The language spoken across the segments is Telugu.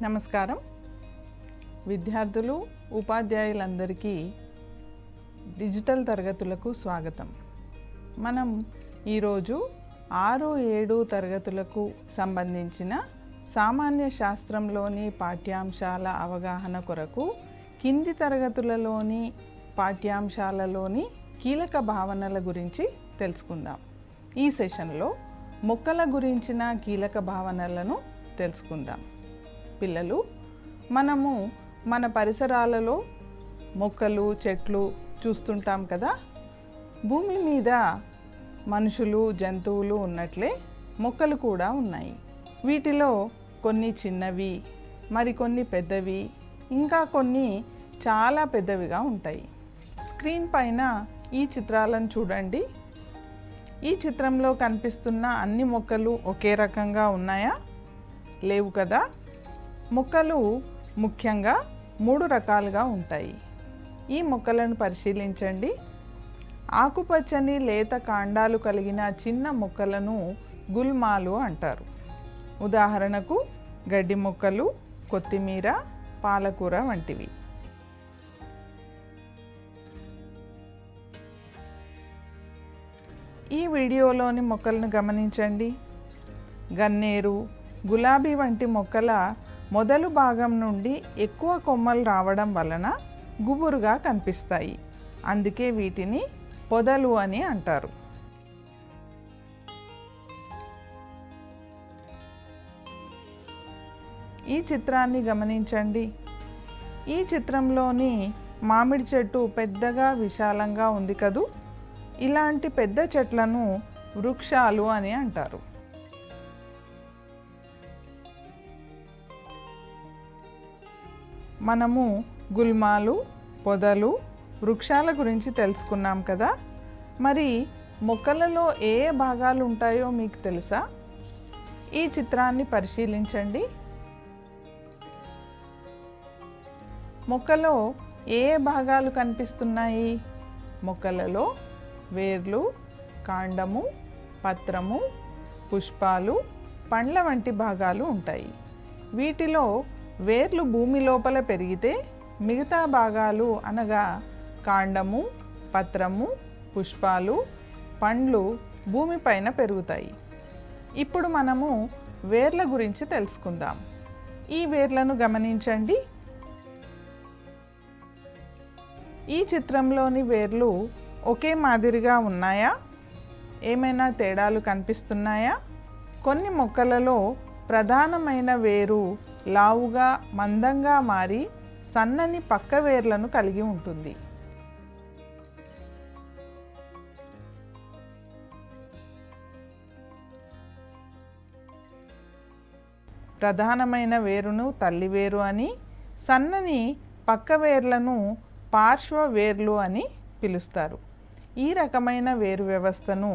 నమస్కారం. విద్యార్థులు, ఉపాధ్యాయులందరికీ డిజిటల్ తరగతులకు స్వాగతం. మనం ఈరోజు 6, 7 తరగతులకు సంబంధించిన సామాన్య శాస్త్రంలోని పాఠ్యాంశాల అవగాహన కొరకు కింది తరగతులలోని పాఠ్యాంశాలలోని కీలక భావనల గురించి తెలుసుకుందాం. ఈ సెషన్లో మొక్కల గురించిన కీలక భావనలను తెలుసుకుందాం. పిల్లలు, మనము మన పరిసరాలలో మొక్కలు, చెట్లు చూస్తుంటాం కదా. భూమి మీద మనుషులు, జంతువులు ఉన్నట్లే మొక్కలు కూడా ఉన్నాయి. వీటిలో కొన్ని చిన్నవి, మరికొన్ని పెద్దవి, ఇంకా కొన్ని చాలా పెద్దవిగా ఉంటాయి. స్క్రీన్ పైన ఈ చిత్రాలను చూడండి. ఈ చిత్రంలో కనిపిస్తున్న అన్ని మొక్కలు ఒకే రకంగా ఉన్నాయా? లేవు కదా. మొక్కలు ముఖ్యంగా 3 రకాలుగా ఉంటాయి. ఈ మొక్కలను పరిశీలించండి. ఆకుపచ్చని లేత కాండాలు కలిగిన చిన్న మొక్కలను గుల్మాలు అంటారు. ఉదాహరణకు గడ్డి మొక్కలు, కొత్తిమీర, పాలకూర వంటివి. ఈ వీడియోలోని మొక్కలను గమనించండి. గన్నేరు, గులాబీ వంటి మొక్కల మొదలు భాగం నుండి ఎక్కువ కొమ్మలు రావడం వలన గుబురుగా కనిపిస్తాయి. అందుకే వీటిని పొదలు అని అంటారు. ఈ చిత్రాన్ని గమనించండి. ఈ చిత్రంలోని మామిడి చెట్టు పెద్దగా విశాలంగా ఉంది కదూ. ఇలాంటి పెద్ద చెట్లను వృక్షాలు అని అంటారు. మనము గుల్మాలు, పొదలు, వృక్షాల గురించి తెలుసుకున్నాం కదా. మరి మొక్కలలో ఏ భాగాలు ఉంటాయో మీకు తెలుసా? ఈ చిత్రాన్ని పరిశీలించండి. మొక్కలో ఏ భాగాలు కనిపిస్తున్నాయి? మొక్కలలో వేర్లు, కాండము, పత్రము, పుష్పాలు, పండ్ల వంటి భాగాలు ఉంటాయి. వీటిలో వేర్లు భూమి లోపల పెరిగితే మిగతా భాగాలు అనగా కాండము, పత్రము, పుష్పాలు, పండ్లు భూమిపైన పెరుగుతాయి. ఇప్పుడు మనము వేర్ల గురించి తెలుసుకుందాం. ఈ వేర్లను గమనించండి. ఈ చిత్రంలోని వేర్లు ఒకే మాదిరిగా ఉన్నాయా? ఏమైనా తేడాలు కనిపిస్తున్నాయా? కొన్ని మొక్కలలో ప్రధానమైన వేరు లావుగా, మందంగా మారి సన్నని పక్క వేర్లను కలిగి ఉంటుంది. ప్రధానమైన వేరును తల్లివేరు అని, సన్నని పక్క వేర్లను పార్శ్వ వేర్లు అని పిలుస్తారు. ఈ రకమైన వేరు వ్యవస్థను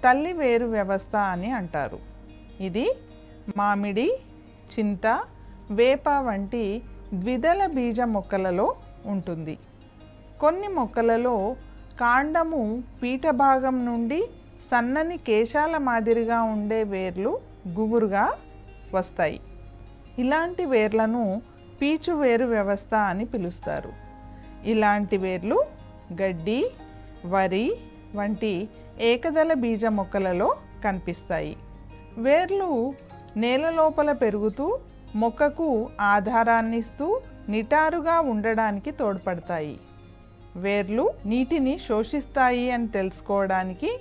తల్లి వేరు వ్యవస్థ అని అంటారు. ఇది మామిడి, చింత, వేప వంటి ద్విదళ బీజ మొక్కలలో ఉంటుంది. కొన్ని మొక్కలలో కాండము పీఠ భాగం నుండి సన్నని కేశాల మాదిరిగా ఉండే వేర్లు గుబురుగా వస్తాయి. ఇలాంటి వేర్లను పీచు వేరు వ్యవస్థ అని పిలుస్తారు. ఇలాంటి వేర్లు గడ్డి, వరి వంటి ఏకదళ బీజ మొక్కలలో కనిపిస్తాయి. వేర్లు నేల లోపల పెరుగుతూ మొక్కకు ఆధారాన్ని ఇస్తూ నిటారుగా ఉండడానికి తోడ్పడతాయి. వేర్లు నీటిని శోషిస్తాయి అని తెలుసుకోవడానికి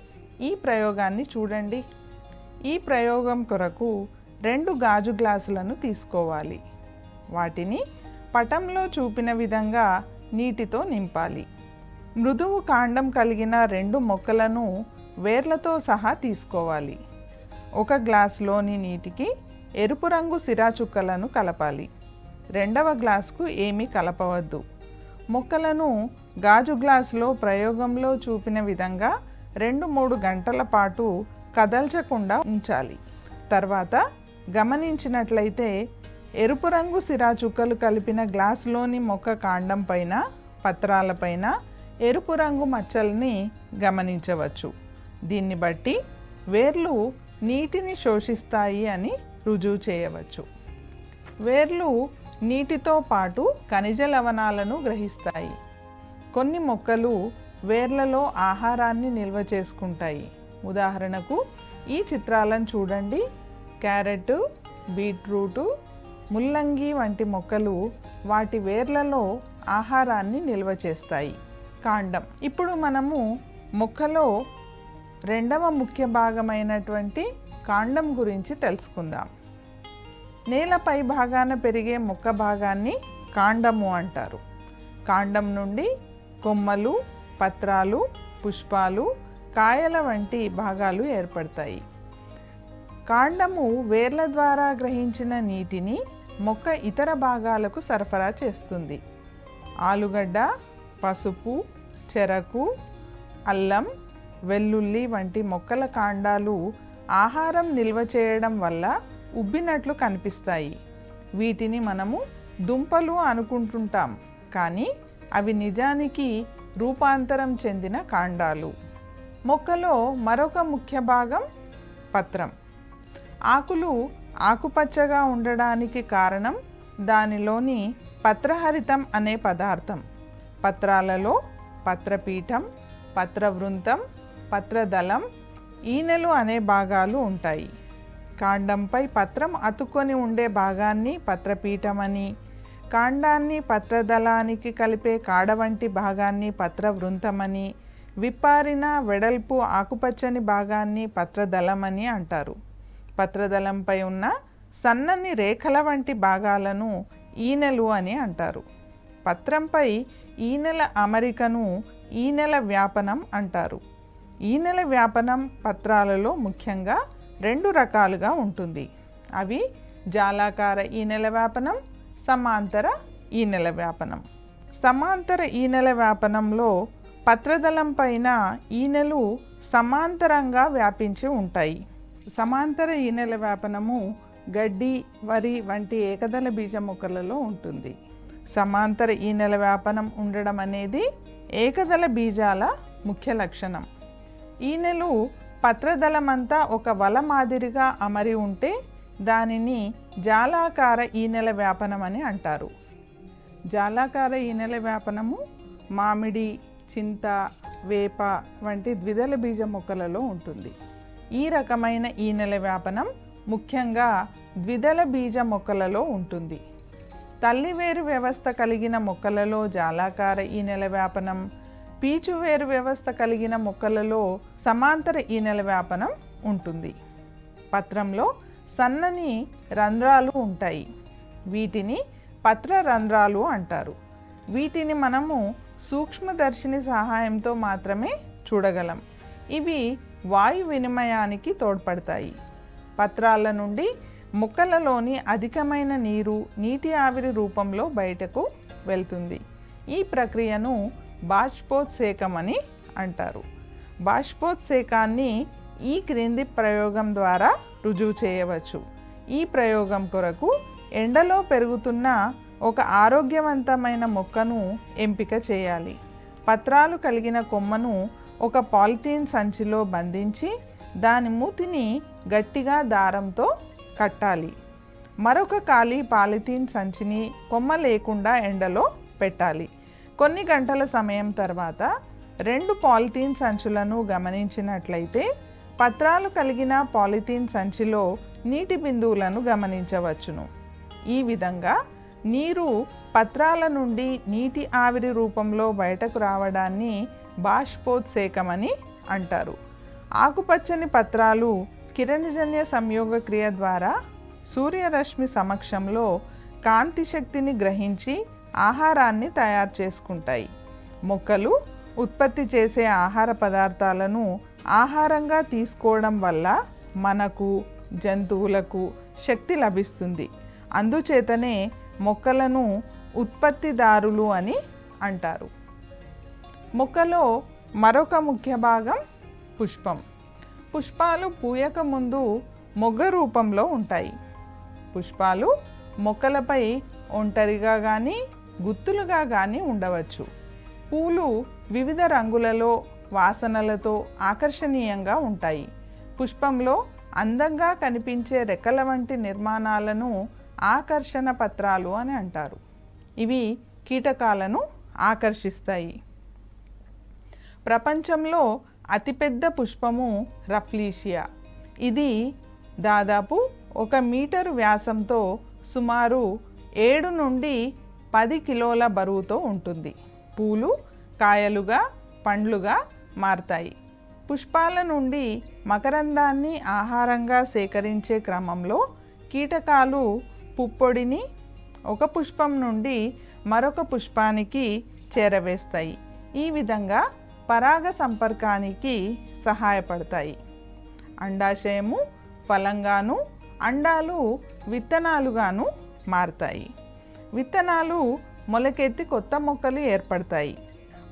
ఈ ప్రయోగాన్ని చూడండి. ఈ ప్రయోగం కొరకు 2 గాజు గ్లాసులను తీసుకోవాలి. వాటిని పటంలో చూపిన విధంగా నీటితో నింపాలి. మృదువు కాండం కలిగిన 2 మొక్కలను వేర్లతో సహా తీసుకోవాలి. ఒక గ్లాసులోని నీటికి ఎరుపు రంగు సిరాచుక్కలను కలపాలి. 2వ గ్లాసుకు ఏమీ కలపవద్దు. మొక్కలను గాజు గ్లాసులో ప్రయోగంలో చూపిన విధంగా 2-3 గంటల పాటు కదల్చకుండా ఉంచాలి. తర్వాత గమనించినట్లయితే ఎరుపు రంగు సిరాచుక్కలు కలిపిన గ్లాసులోని మొక్క కాండం పైన, పత్రాలపైన ఎరుపు రంగు మచ్చల్ని గమనించవచ్చు. దీన్ని బట్టి వేర్లు నీటిని శోషిస్తాయి అని రుజువు చేయవచ్చు. వేర్లు నీటితో పాటు ఖనిజ లవణాలను గ్రహిస్తాయి. కొన్ని మొక్కలు వేర్లలో ఆహారాన్ని నిల్వ చేసుకుంటాయి. ఉదాహరణకు ఈ చిత్రాలను చూడండి. క్యారెట్, బీట్రూటు, ముల్లంగి వంటి మొక్కలు వాటి వేర్లలో ఆహారాన్ని నిల్వ చేస్తాయి. కాండం. ఇప్పుడు మనము మొక్కలో రెండవ ముఖ్య భాగమైనటువంటి కాండం గురించి తెలుసుకుందాం. నేల పై భాగాన పెరిగే మొక్క భాగాన్ని కాండము అంటారు. కాండం నుండి కొమ్మలు, పత్రాలు, పుష్పాలు, కాయల వంటి భాగాలు ఏర్పడతాయి. కాండము వేర్ల ద్వారా గ్రహించిన నీటిని మొక్క ఇతర భాగాలకు సరఫరా చేస్తుంది. ఆలుగడ్డ, పసుపు, చెరకు, అల్లం, వెల్లుల్లి వంటి మొక్కల కాండాలు ఆహారం నిల్వ చేయడం వల్ల ఉబ్బినట్లు కనిపిస్తాయి. వీటిని మనము దుంపలు అనుకుంటుంటాం, కానీ అవి నిజానికి రూపాంతరం చెందిన కాండాలు. మొక్కలో మరొక ముఖ్య భాగం పత్రం. ఆకులు ఆకుపచ్చగా ఉండడానికి కారణం దానిలోని పత్రహరితం అనే పదార్థం. పత్రాలలో పత్రపీఠం, పత్రవృంతం, పత్రదళం, ఈనెలు అనే భాగాలు ఉంటాయి. కాండంపై పత్రం అతుక్కొని ఉండే భాగాన్ని పత్రపీఠమని, కాండాన్ని పత్రదళానికి కలిపే కాడ వంటి భాగాన్ని పత్రవృంతమని, విప్పారిన వెడల్పు ఆకుపచ్చని భాగాన్ని పత్రదళమని అంటారు. పత్రదళంపై ఉన్న సన్నని రేఖల వంటి భాగాలను ఈనెలు అని అంటారు. పత్రంపై ఈనెల అమరికను ఈనెల వ్యాపనం అంటారు. ఈనెల వ్యాపనం పత్రాలలో ముఖ్యంగా రెండు రకాలుగా ఉంటుంది. అవి జాలాకార ఈనెల వ్యాపనం, సమాంతర ఈనెల వ్యాపనం. సమాంతర ఈనెల వ్యాపనంలో పత్రదళం పైన ఈనెలు సమాంతరంగా వ్యాపించి ఉంటాయి. సమాంతర ఈనెల వ్యాపనము గడ్డి, వరి వంటి ఏకదళ బీజ మొక్కలలో ఉంటుంది. సమాంతర ఈనెల వ్యాపనం ఉండడం అనేది ఏకదళ బీజాల ముఖ్య లక్షణం. ఈనెలు పత్రదళమంతా ఒక వల మాదిరిగా అమరి ఉంటే దానిని జాలాకార ఈనెల వ్యాపనం అని అంటారు. జాలాకార ఈనెల వ్యాపనము మామిడి, చింత, వేప వంటి ద్విదళ బీజ మొక్కలలో ఉంటుంది. ఈ రకమైన ఈనెల వ్యాపనం ముఖ్యంగా ద్విదళ బీజ మొక్కలలో ఉంటుంది. తల్లివేరు వ్యవస్థ కలిగిన మొక్కలలో జాలాకార ఈనెల వ్యాపనం, పీచువేరు వ్యవస్థ కలిగిన మొక్కలలో సమాంతర ఈనెల వ్యాపనం ఉంటుంది. పత్రంలో సన్నని రంధ్రాలు ఉంటాయి. వీటిని పత్ర రంధ్రాలు అంటారు. వీటిని మనము సూక్ష్మదర్శిని సహాయంతో మాత్రమే చూడగలం. ఇవి వాయు వినిమయానికి తోడ్పడతాయి. పత్రాల నుండి మొక్కలలోని అధికమైన నీరు నీటి ఆవిరి రూపంలో బయటకు వెళ్తుంది. ఈ ప్రక్రియను బాష్పోత్సేకం అని అంటారు. బాష్పోత్సేకాన్ని ఈ క్రింది ప్రయోగం ద్వారా రుజువు చేయవచ్చు. ఈ ప్రయోగం కొరకు ఎండలో పెరుగుతున్న ఒక ఆరోగ్యవంతమైన మొక్కను ఎంపిక చేయాలి. పత్రాలు కలిగిన కొమ్మను ఒక పాలిథీన్ సంచిలో బంధించి దాని మూతిని గట్టిగా దారంతో కట్టాలి. మరొక ఖాళీ పాలిథీన్ సంచిని కొమ్మ లేకుండా ఎండలో పెట్టాలి. కొన్ని గంటల సమయం తర్వాత రెండు పాలిథీన్ సంచులను గమనించినట్లయితే పత్రాలు కలిగిన పాలిథీన్ సంచిలో నీటి బిందువులను గమనించవచ్చును. ఈ విధంగా నీరు పత్రాల నుండి నీటి ఆవిరి రూపంలో బయటకు రావడాన్ని బాష్పోత్సేకమని అంటారు. ఆకుపచ్చని పత్రాలు కిరణజన్య సంయోగ క్రియ ద్వారా సూర్యరశ్మి సమక్షంలో కాంతి శక్తిని గ్రహించి ఆహారాన్ని తయారు చేసుకుంటాయి. మొక్కలు ఉత్పత్తి చేసే ఆహార పదార్థాలను ఆహారంగా తీసుకోవడం వల్ల మనకు, జంతువులకు శక్తి లభిస్తుంది. అందుచేతనే మొక్కలను ఉత్పత్తిదారులు అని అంటారు. మొక్కలో మరొక ముఖ్య భాగం పుష్పం. పుష్పాలు పూయక ముందు మొగ్గ రూపంలో ఉంటాయి. పుష్పాలు మొక్కలపై ఒంటరిగా కానీ గుత్తులుగా కానీ ఉండవచ్చు. పూలు వివిధ రంగులలో, వాసనలతో ఆకర్షణీయంగా ఉంటాయి. పుష్పంలో అందంగా కనిపించే రెక్కల వంటి నిర్మాణాలను ఆకర్షణ పత్రాలు అని అంటారు. ఇవి కీటకాలను ఆకర్షిస్తాయి. ప్రపంచంలో అతిపెద్ద పుష్పము రఫ్లీషియా. ఇది దాదాపు 1 మీటరు వ్యాసంతో సుమారు 7 నుండి 10 కిలోల బరువుతో ఉంటుంది. పూలు కాయలుగా పండ్లుగా మారతాయి. పుష్పాల నుండి మకరందాన్ని ఆహారంగా సేకరించే క్రమంలో కీటకాలు పుప్పొడిని ఒక పుష్పం నుండి మరొక పుష్పానికి చేరవేస్తాయి. ఈ విధంగా పరాగ సంపర్కానికి సహాయపడతాయి. అండాశయము ఫలంగాను, అండాలు విత్తనాలుగాను మారతాయి. విత్తనాలు మొలకెత్తి కొత్త మొక్కలు ఏర్పడతాయి.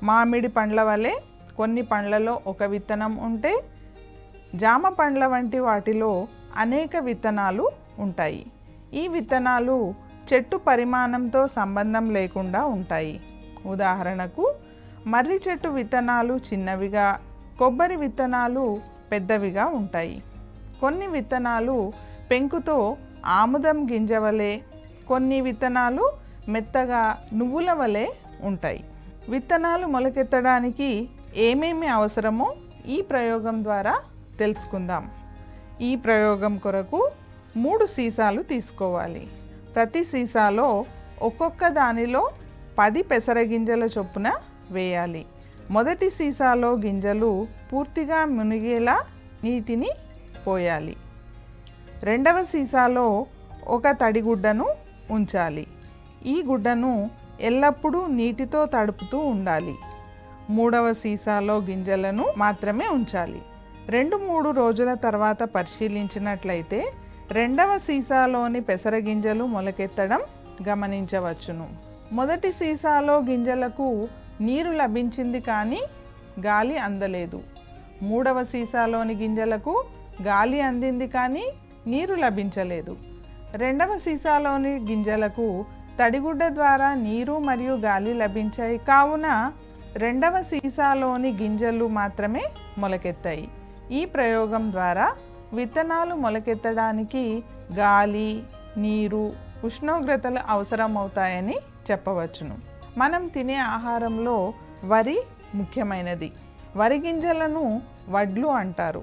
మామిడి పండ్ల వలె కొన్ని పండ్లలో ఒక విత్తనం ఉంటే, జామ పండ్ల వంటి వాటిలో అనేక విత్తనాలు ఉంటాయి. ఈ విత్తనాలు చెట్టు పరిమాణంతో సంబంధం లేకుండా ఉంటాయి. ఉదాహరణకు మర్రి చెట్టు విత్తనాలు చిన్నవిగా, కొబ్బరి విత్తనాలు పెద్దవిగా ఉంటాయి. కొన్ని విత్తనాలు పెంకుతో ఆముదం గింజ వలె, కొన్ని విత్తనాలు మెత్తగా నువ్వుల వలె ఉంటాయి. విత్తనాలు మొలకెత్తడానికి ఏమేమి అవసరమో ఈ ప్రయోగం ద్వారా తెలుసుకుందాం. ఈ ప్రయోగం కొరకు 3 సీసాలు తీసుకోవాలి. ప్రతి సీసాలో ఒక్కొక్క దానిలో 10 పెసరగింజల చొప్పున వేయాలి. మొదటి సీసాలో గింజలు పూర్తిగా మునిగేలా నీటిని పోయాలి. రెండవ సీసాలో ఒక తడిగుడ్డను ఉంచాలి. ఈ గుడ్డను ఎల్లప్పుడూ నీటితో తడుపుతూ ఉండాలి. మూడవ సీసాలో గింజలను మాత్రమే ఉంచాలి. 2-3 రోజుల తర్వాత పరిశీలించినట్లయితే రెండవ సీసాలోని పెసరగింజలు మొలకెత్తడం గమనించవచ్చును. మొదటి సీసాలో గింజలకు నీరు లభించింది కానీ గాలి అందలేదు. మూడవ సీసాలోని గింజలకు గాలి అందింది కానీ నీరు లభించలేదు. రెండవ సీసాలోని గింజలకు తడిగుడ్డ ద్వారా నీరు మరియు గాలి లభించాయి. కావున రెండవ సీసాలోని గింజలు మాత్రమే మొలకెత్తాయి. ఈ ప్రయోగం ద్వారా విత్తనాలు మొలకెత్తడానికి గాలి, నీరు, ఉష్ణోగ్రతలు అవసరమవుతాయని చెప్పవచ్చును. మనం తినే ఆహారంలో వరి ముఖ్యమైనది. వరి గింజలను వడ్లు అంటారు.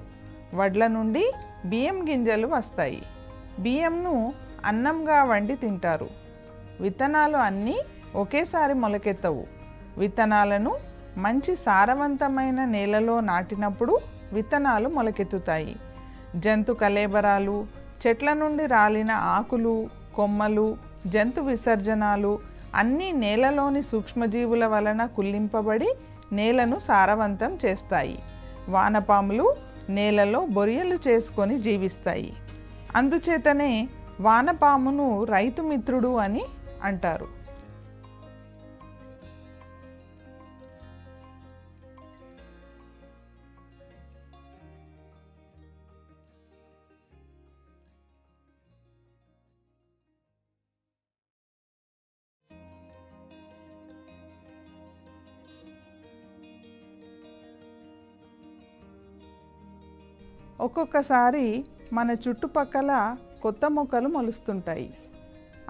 వడ్ల నుండి బియ్యం గింజలు వస్తాయి. బియ్యంను అన్నంగా వండి తింటారు. విత్తనాలు అన్నీ ఒకేసారి మొలకెత్తవు. విత్తనాలను మంచి సారవంతమైన నేలలో నాటినప్పుడు విత్తనాలు మొలకెత్తుతాయి. జంతు కళేబరాలు, చెట్ల నుండి రాలిన ఆకులు, కొమ్మలు, జంతు విసర్జనాలు అన్నీ నేలలోని సూక్ష్మజీవుల వలన కుళ్ళింపబడి నేలను సారవంతం చేస్తాయి. వానపాములు నేలలో బొరియలు చేసుకొని జీవిస్తాయి. అందుచేతనే వానపామును రైతు మిత్రుడు అని అంటారు. ఒక్కొక్కసారి మన చుట్టుపక్కల కొత్త మొక్కలు మొలుస్తుంటాయి.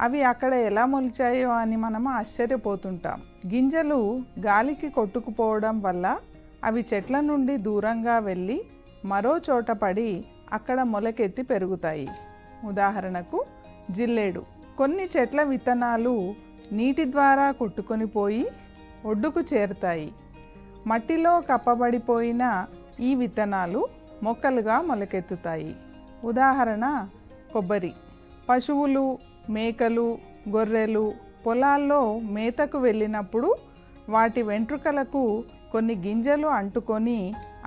అవి అక్కడ ఎలా మొలిచాయో అని మనం ఆశ్చర్యపోతుంటాం. గింజలు గాలికి కొట్టుకుపోవడం వల్ల అవి చెట్ల నుండి దూరంగా వెళ్ళి మరో చోట పడి అక్కడ మొలకెత్తి పెరుగుతాయి. ఉదాహరణకు జిల్లేడు. కొన్ని చెట్ల విత్తనాలు నీటి ద్వారా కొట్టుకొని పోయి ఒడ్డుకు చేరుతాయి. మట్టిలో కప్పబడిపోయిన ఈ విత్తనాలు మొక్కలుగా మొలకెత్తుతాయి. ఉదాహరణ కొబ్బరి. పశువులు, మేకలు, గొర్రెలు పొలాల్లో మేతకు వెళ్ళినప్పుడు వాటి వెంట్రుకలకు కొన్ని గింజలు అంటుకొని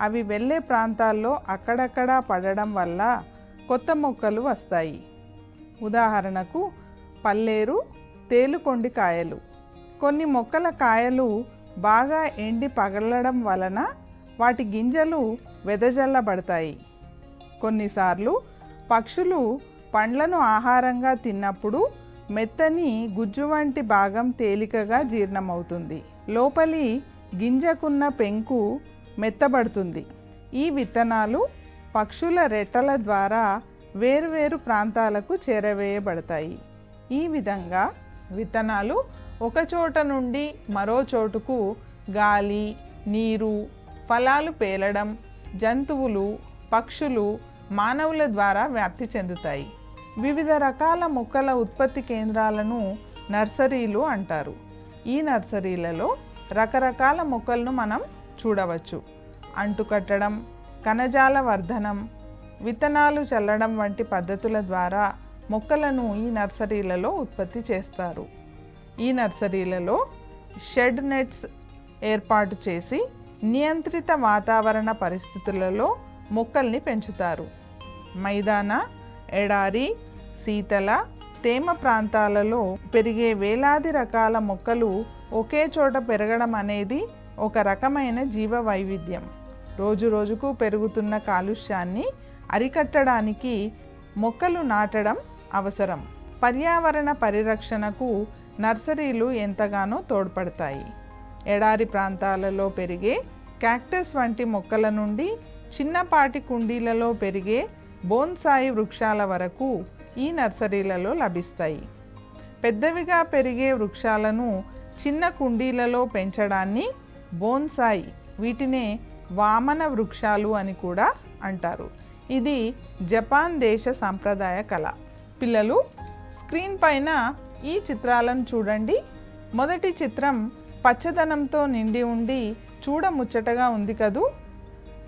అవి వెళ్ళే ప్రాంతాల్లో అక్కడక్కడా పడడం వల్ల కొత్త మొక్కలు వస్తాయి. ఉదాహరణకు పల్లేరు, తేలుకొండి కాయలు. కొన్ని మొక్కల కాయలు బాగా ఎండి పగలడం వలన వాటి గింజలు వెదజల్లబడతాయి. కొన్నిసార్లు పక్షులు పండ్లను ఆహారంగా తిన్నప్పుడు మెత్తని గుజ్జు వంటి భాగం తేలికగా జీర్ణమవుతుంది. లోపలి గింజకున్న పెంకు మెత్తబడుతుంది. ఈ విత్తనాలు పక్షుల రెట్టల ద్వారా వేర్వేరు ప్రాంతాలకు చేరవేయబడతాయి. ఈ విధంగా విత్తనాలు ఒక చోట నుండి మరో చోటుకు గాలి, నీరు, ఫలాలు పేలడం, జంతువులు, పక్షులు, మానవుల ద్వారా వ్యాప్తి చెందుతాయి. వివిధ రకాల మొక్కల ఉత్పత్తి కేంద్రాలను నర్సరీలు అంటారు. ఈ నర్సరీలలో రకరకాల మొక్కలను మనం చూడవచ్చు. అంటుకట్టడం, కణజాల వర్ధనం, విత్తనాలు చల్లడం వంటి పద్ధతుల ద్వారా మొక్కలను ఈ నర్సరీలలో ఉత్పత్తి చేస్తారు. ఈ నర్సరీలలో షెడ్ నెట్స్ ఏర్పాటు చేసి నియంత్రిత వాతావరణ పరిస్థితులలో మొక్కల్ని పెంచుతారు. మైదాన, ఎడారి, శీతల, తేమ ప్రాంతాలలో పెరిగే వేలాది రకాల మొక్కలు ఒకే చోట పెరగడం అనేది ఒక రకమైన జీవ వైవిధ్యం. రోజు రోజుకు పెరుగుతున్న కాలుష్యాన్ని అరికట్టడానికి మొక్కలు నాటడం అవసరం. పర్యావరణ పరిరక్షణకు నర్సరీలు ఎంతగానో తోడ్పడతాయి. ఎడారి ప్రాంతాలలో పెరిగే క్యాక్టస్ వంటి మొక్కల నుండి చిన్నపాటి కుండీలలో పెరిగే బోన్సాయి వృక్షాల వరకు ఈ నర్సరీలలో లభిస్తాయి. పెద్దవిగా పెరిగే వృక్షాలను చిన్న కుండీలలో పెంచడాన్ని బోన్సాయి, వీటినే వామన వృక్షాలు అని కూడా అంటారు. ఇది జపాన్ దేశ సాంప్రదాయ కళ. పిల్లలు, స్క్రీన్ పైన ఈ చిత్రాలను చూడండి. మొదటి చిత్రం పచ్చదనంతో నిండి ఉండి చూడముచ్చటగా ఉంది కదూ.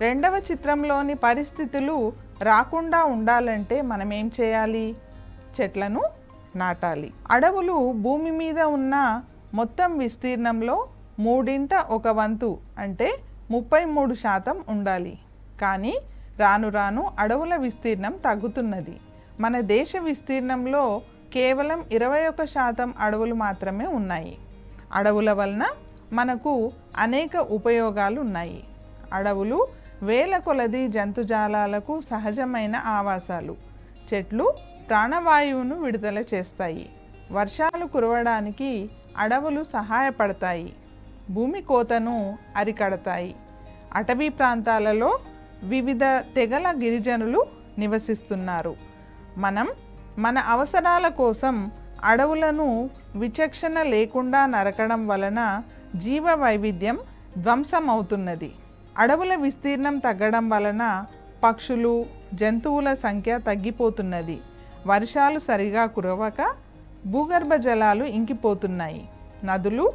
రెండవ చిత్రంలోని పరిస్థితులు రాకుండా ఉండాలంటే మనం ఏం చేయాలి? చెట్లను నాటాలి. అడవులు భూమి మీద ఉన్న మొత్తం విస్తీర్ణంలో 1/3 అంటే 33% ఉండాలి. కానీ రాను రాను అడవుల విస్తీర్ణం తగ్గుతున్నది. మన దేశ విస్తీర్ణంలో కేవలం 21% అడవులు మాత్రమే ఉన్నాయి. అడవుల వలన మనకు అనేక ఉపయోగాలు ఉన్నాయి. అడవులు వేల కొలది జంతుజాలాలకు సహజమైన ఆవాసాలు. చెట్లు ప్రాణవాయువును విడుదల చేస్తాయి. వర్షాలు కురవడానికి అడవులు సహాయపడతాయి. భూమి కోతను అరికడతాయి. అటవీ ప్రాంతాలలో వివిధ తెగల గిరిజనులు నివసిస్తున్నారు. మనం మన అవసరాల కోసం అడవులను విచక్షణ లేకుండా నరకడం వలన జీవ వైవిధ్యం ధ్వంసమవుతున్నది. అడవుల విస్తీర్ణం తగ్గడం వలన పక్షులు, జంతువుల సంఖ్య తగ్గిపోతున్నది. వర్షాలు సరిగా కురవక భూగర్భ జలాలు ఇంకిపోతున్నాయి. నదులు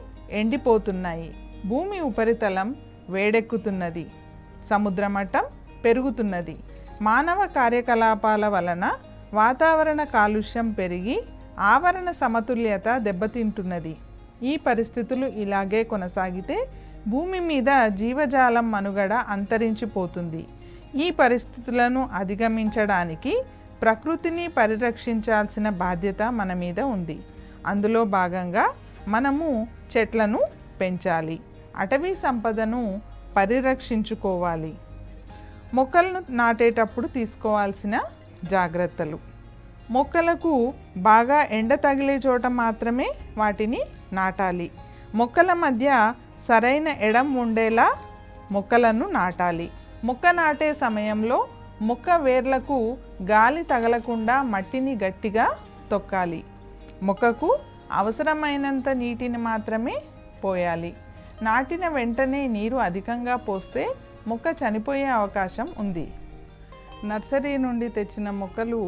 ఎండిపోతున్నాయి. భూమి ఉపరితలం వేడెక్కుతున్నది. సముద్ర మట్టం పెరుగుతున్నది. మానవ కార్యకలాపాల వలన వాతావరణ కాలుష్యం పెరిగి ఆవరణ సమతుల్యత దెబ్బతింటున్నది. ఈ పరిస్థితులు ఇలాగే కొనసాగితే భూమి మీద జీవజాలం మనుగడ అంతరించిపోతుంది. ఈ పరిస్థితులను అధిగమించడానికి ప్రకృతిని పరిరక్షించాల్సిన బాధ్యత మన మీద ఉంది. అందులో భాగంగా మనము చెట్లను పెంచాలి. అటవీ సంపదను పరిరక్షించుకోవాలి. మొక్కలను నాటేటప్పుడు తీసుకోవాల్సిన జాగ్రత్తలు. మొక్కలకు బాగా ఎండ తగిలే చోట మాత్రమే వాటిని నాటాలి. మొక్కల మధ్య సరైన ఎడం ఉండేలా మొక్కలను నాటాలి. మొక్క నాటే సమయంలో మొక్క వేర్లకు గాలి తగలకుండా మట్టిని గట్టిగా తొక్కాలి. మొక్కకు అవసరమైనంత నీటిని మాత్రమే పోయాలి. నాటిన వెంటనే నీరు అధికంగా పోస్తే మొక్క చనిపోయే అవకాశం ఉంది. నర్సరీ నుండి తెచ్చిన మొక్కలు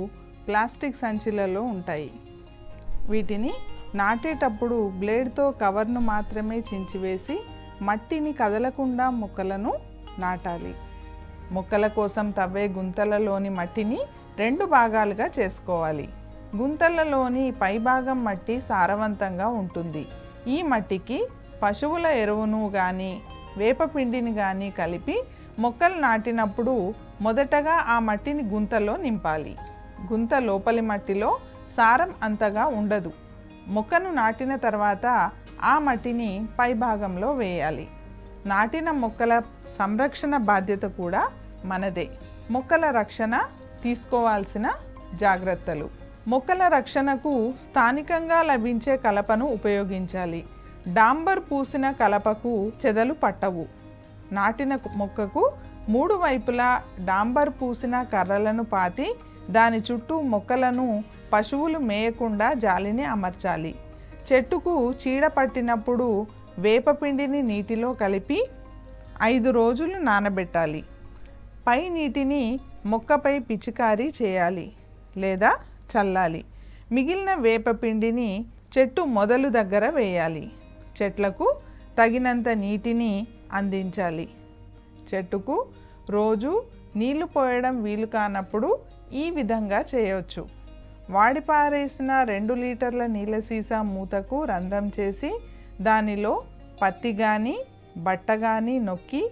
ప్లాస్టిక్ సంచులలో ఉంటాయి. వీటిని నాటేటప్పుడు బ్లేడ్తో కవర్ను మాత్రమే చించివేసి మట్టిని కదలకుండా మొక్కలను నాటాలి. మొక్కల కోసం తవ్వే గుంతలలోని మట్టిని 2 భాగాలుగా చేసుకోవాలి. గుంతలలోని పైభాగం మట్టి సారవంతంగా ఉంటుంది. ఈ మట్టికి పశువుల ఎరువును కానీ వేపపిండిని కానీ కలిపి మొక్కలు నాటినప్పుడు మొదటగా ఆ మట్టిని గుంతలో నింపాలి. గుంత లోపలి మట్టిలో సారం అంతగా ఉండదు. మొక్కను నాటిన తర్వాత ఆ మట్టిని పైభాగంలో వేయాలి. నాటిన మొక్కల సంరక్షణ బాధ్యత కూడా మనదే. మొక్కల రక్షణ తీసుకోవాల్సిన జాగ్రత్తలు. మొక్కల రక్షణకు స్థానికంగా లభించే కలపను ఉపయోగించాలి. డాంబర్ పూసిన కలపకు చెదలు పట్టవు. నాటిన మొక్కకు 3 వైపులా డాంబర్ పూసిన కర్రలను పాతి దాని చుట్టూ మొక్కలను పశువులు మేయకుండా జాలిని అమర్చాలి. చెట్టుకు చీడ పట్టినప్పుడు వేపపిండిని నీటిలో కలిపి 5 రోజులు నానబెట్టాలి. పై నీటిని మొక్కపై పిచికారీ చేయాలి లేదా చల్లాలి. మిగిలిన వేపపిండిని చెట్టు మొదలు దగ్గర వేయాలి. చెట్లకు తగినంత నీటిని అందించాలి. చెట్టుకు రోజు నీళ్లు పోయడం వీలు కానప్పుడు ఈ విధంగా చేయవచ్చు. వాడిపారేసిన 2 లీటర్ల నీళ్ళ సీసా మూతకు రంధ్రం చేసి దానిలో పత్తి కానీ బట్ట కానీ నొక్కి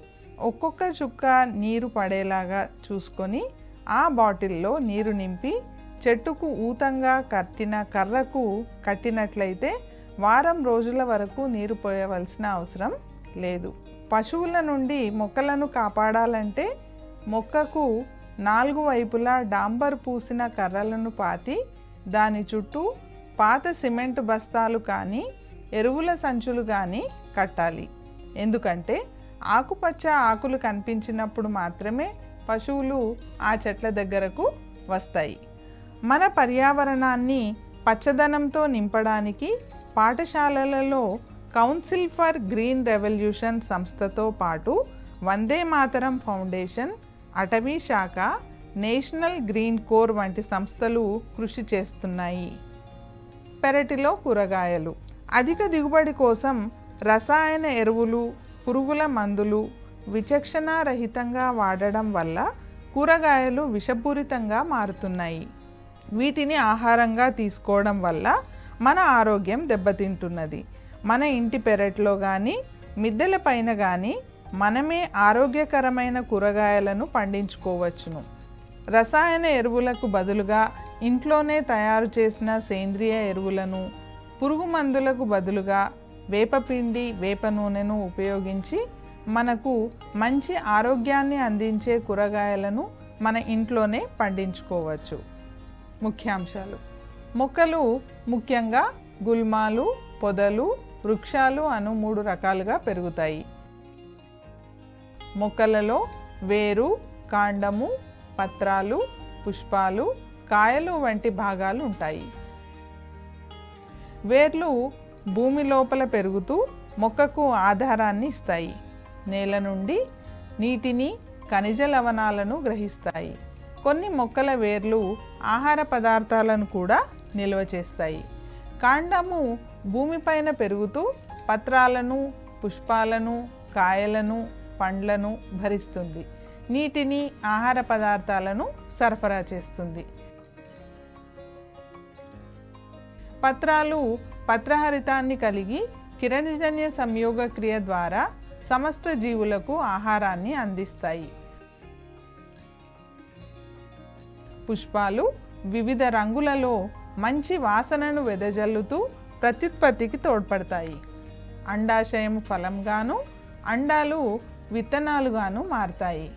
ఒక్కొక్క చుక్క నీరు పడేలాగా చూసుకొని ఆ బాటిల్లో నీరు నింపి చెట్టుకు ఊతంగా కట్టిన కర్రకు కట్టినట్లయితే వారం రోజుల వరకు నీరు పోయవలసిన అవసరం లేదు. పశువుల నుండి మొక్కలను కాపాడాలంటే మొక్కకు 4 వైపులా డాంబర్ పూసిన కర్రలను పాతి దాని చుట్టూ పాత సిమెంట్ బస్తాలు కానీ ఎరువుల సంచులు కానీ కట్టాలి. ఎందుకంటే ఆకుపచ్చ ఆకులు కనిపించినప్పుడు మాత్రమే పశువులు ఆ చెట్ల దగ్గరకు వస్తాయి. మన పర్యావరణాన్ని పచ్చదనంతో నింపడానికి పాఠశాలలలో కౌన్సిల్ ఫర్ గ్రీన్ రెవల్యూషన్ సంస్థతో పాటు వందే మాతరం ఫౌండేషన్, అటవీ శాఖ, నేషనల్ గ్రీన్ కోర్ వంటి సంస్థలు కృషి చేస్తున్నాయి. పెరటిలో కూరగాయలు. అధిక దిగుబడి కోసం రసాయన ఎరువులు, పురుగుల మందులు విచక్షణారహితంగా వాడడం వల్ల కూరగాయలు విషపూరితంగా మారుతున్నాయి. వీటిని ఆహారంగా తీసుకోవడం వల్ల మన ఆరోగ్యం దెబ్బతింటున్నది. మన ఇంటి పెరట్లో కానీ మిద్దెల పైన కానీ మనమే ఆరోగ్యకరమైన కూరగాయలను పండించుకోవచ్చును. రసాయన ఎరువులకు బదులుగా ఇంట్లోనే తయారు చేసిన సేంద్రియ ఎరువులను, పురుగు మందులకు బదులుగా వేపపిండి, వేప నూనెను ఉపయోగించి మనకు మంచి ఆరోగ్యాన్ని అందించే కూరగాయలను మన ఇంట్లోనే పండించుకోవచ్చు. ముఖ్యాంశాలు. మొక్కలు ముఖ్యంగా గుల్మాలు, పొదలు, వృక్షాలు అను 3 రకాలుగా పెరుగుతాయి. మొక్కలలో వేరు, కాండము, పత్రాలు, పుష్పాలు, కాయలు వంటి భాగాలు ఉంటాయి. వేర్లు భూమి లోపల పెరుగుతూ మొక్కకు ఆధారాన్ని ఇస్తాయి. నేల నుండి నీటిని, ఖనిజ లవణాలను గ్రహిస్తాయి. కొన్ని మొక్కల వేర్లు ఆహార పదార్థాలను కూడా నిల్వ చేస్తాయి. కాండము భూమిపైన పెరుగుతూ పత్రాలను, పుష్పాలను, కాయలను, పండ్లను భరిస్తుంది. నీటిని, ఆహార పదార్థాలను సరఫరా చేస్తుంది. పత్రాలు పత్రహరితాన్ని కలిగి కిరణజన్య సంయోగ క్రియ ద్వారా సమస్త జీవులకు ఆహారాన్ని అందిస్తాయి. పుష్పాలు వివిధ రంగులలో మంచి వాసనను వెదజల్లుతూ ప్రత్యుత్పత్తికి తోడ్పడతాయి. అండాశయం ఫలంగాను, అండాలు విత్తనాలుగాను మారతాయి.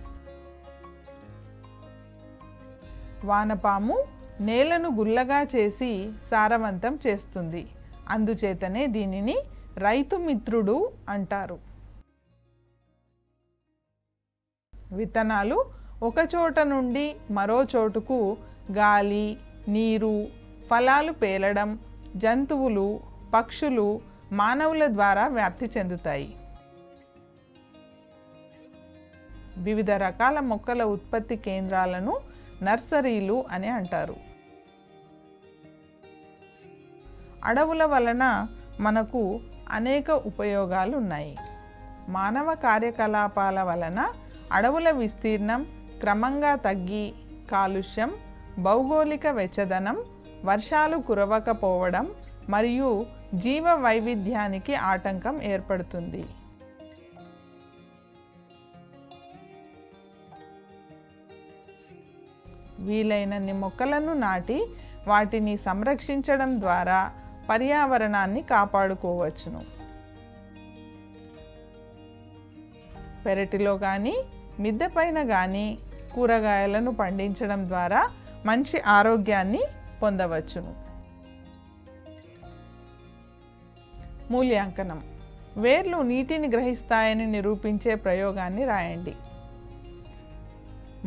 వానపాము నేలను గుల్లగా చేసి సారవంతం చేస్తుంది. అందుచేతనే దీనిని రైతు మిత్రుడు అంటారు. విత్తనాలు ఒక చోట నుండి మరో చోటుకు గాలి, నీరు, ఫలాలు పేలడం, జంతువులు, పక్షులు, మానవుల ద్వారా వ్యాప్తి చెందుతాయి. వివిధ రకాల మొక్కల ఉత్పత్తి కేంద్రాలను నర్సరీలు అని అంటారు. అడవుల వలన మనకు అనేక ఉపయోగాలు ఉన్నాయి. మానవ కార్యకలాపాల వలన అడవుల విస్తీర్ణం క్రమంగా తగ్గి కాలుష్యం, భౌగోళిక వెచ్చదనం, వర్షాలు కురవకపోవడం మరియు జీవ వైవిధ్యానికి ఆటంకం ఏర్పడుతుంది. వీలైనన్ని మొక్కలను నాటి వాటిని సంరక్షించడం ద్వారా పర్యావరణాన్ని కాపాడుకోవచ్చును. పెరటిలో కానీ మిద్దె పైన కానీ కూరగాయలను పండించడం ద్వారా మంచి ఆరోగ్యాన్ని పొందవచ్చును. మూల్యాంకనం. వేర్లు నీటిని గ్రహిస్తాయని నిరూపించే ప్రయోగాన్ని రాయండి.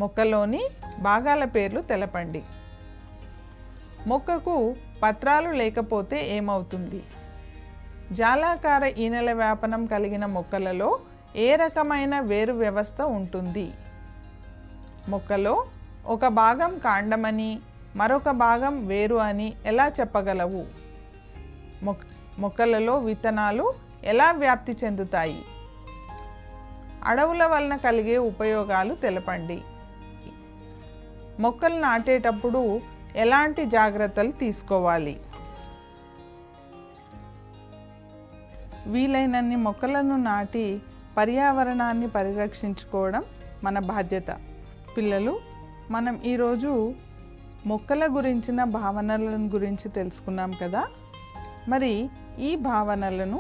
మొక్కలోని భాగాల పేర్లు తెలపండి. మొక్కకు పత్రాలు లేకపోతే ఏమవుతుంది? జాలాకార ఈనెల వ్యాపనం కలిగిన మొక్కలలో ఏ రకమైన వేరు వ్యవస్థ ఉంటుంది? మొక్కలో ఒక భాగం కాండమని మరొక భాగం వేరు అని ఎలా చెప్పగలవు? మొక్కలలో విత్తనాలు ఎలా వ్యాప్తి చెందుతాయి? అడవుల వలన కలిగే ఉపయోగాలు తెలపండి. మొక్కలు నాటేటప్పుడు ఎలాంటి జాగ్రత్తలు తీసుకోవాలి? వీలైనన్ని మొక్కలను నాటి పర్యావరణాన్ని పరిరక్షించుకోవడం మన బాధ్యత. పిల్లలు, మనం ఈరోజు మొక్కల గురించిన భావనలను గురించి తెలుసుకున్నాం కదా. మరి ఈ భావనలను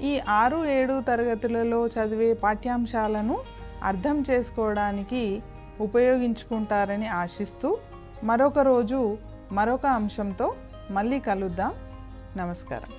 ఈ 6-7 తరగతులలో చదివే పాఠ్యాంశాలను అర్థం చేసుకోవడానికి ఉపయోగించుకుంటారని ఆశిస్తూ మరొక రోజు మరొక అంశంతో మళ్ళీ కలుద్దాం. నమస్కారం.